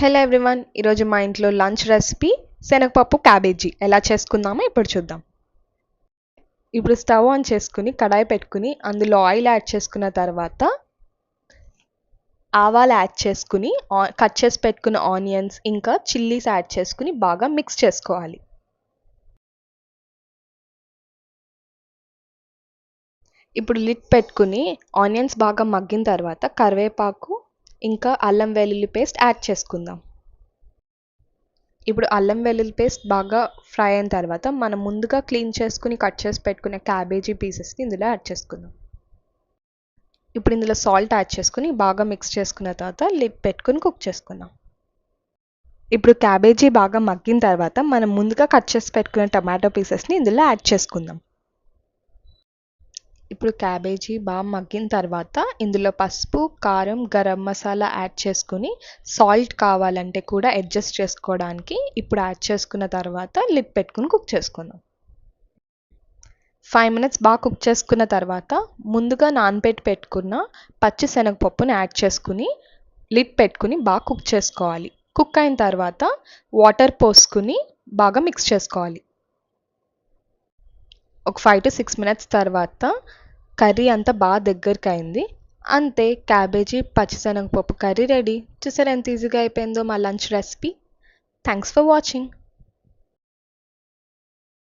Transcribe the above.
Hello everyone, ఈరోజు మా ఇంట్లో లంచ్ రెసిపీ శనగపప్పు క్యాబేజీ ఎలా చేసుకుందామో ఇప్పుడు చూద్దాం. ఇప్పుడు స్టవ్ ఆన్ చేసుకుని కడాయి పెట్టుకుని అందులో ఆయిల్ యాడ్ చేసుకున్న తర్వాత ఆవాలు యాడ్ చేసుకుని కట్ చేసి పెట్టుకున్న ఆనియన్స్ ఇంకా చిల్లీస్ యాడ్ చేసుకుని బాగా మిక్స్ చేసుకోవాలి. ఇప్పుడు లిడ్ పెట్టుకుని ఆనియన్స్ బాగా మగ్గిన తర్వాత కరివేపాకు ఇంకా అల్లం వెల్లుల్లి పేస్ట్ యాడ్ చేసుకుందాం. ఇప్పుడు అల్లం వెల్లుల్లి పేస్ట్ బాగా ఫ్రై అయిన తర్వాత మనం ముందుగా క్లీన్ చేసుకుని కట్ చేసి పెట్టుకునే క్యాబేజీ పీసెస్ని ఇందులో యాడ్ చేసుకుందాం. ఇప్పుడు ఇందులో సాల్ట్ యాడ్ చేసుకుని బాగా మిక్స్ చేసుకున్న తర్వాత లిడ్ పెట్టుకుని కుక్ చేసుకుందాం. ఇప్పుడు క్యాబేజీ బాగా మగ్గిన తర్వాత మనం ముందుగా కట్ చేసి పెట్టుకునే టమాటో పీసెస్ని ఇందులో యాడ్ చేసుకుందాం. ఇప్పుడు క్యాబేజీ బాగా మగ్గిన తర్వాత ఇందులో పసుపు, కారం, గరం మసాలా యాడ్ చేసుకుని సాల్ట్ కావాలంటే కూడా అడ్జస్ట్ చేసుకోవడానికి ఇప్పుడు యాడ్ చేసుకున్న తర్వాత లిడ్ పెట్టుకుని కుక్ చేసుకుందాం. 5 minutes బాగా కుక్ చేసుకున్న తర్వాత ముందుగా పెట్టుకున్న పచ్చి శనగపప్పుని యాడ్ చేసుకుని లిడ్ పెట్టుకుని బాగా కుక్ చేసుకోవాలి. కుక్ అయిన తర్వాత వాటర్ పోసుకుని బాగా మిక్స్ చేసుకోవాలి. ఒక 5 to 6 minutes తర్వాత కర్రీ అంతా బాగా దగ్గరికి అయింది. అంతే, క్యాబేజీ పచ్చిశనగపప్పు కర్రీ రెడీ. చూసారా ఎంత ఈజీగా అయిపోయిందో మా lunch recipe. Thanks for watching.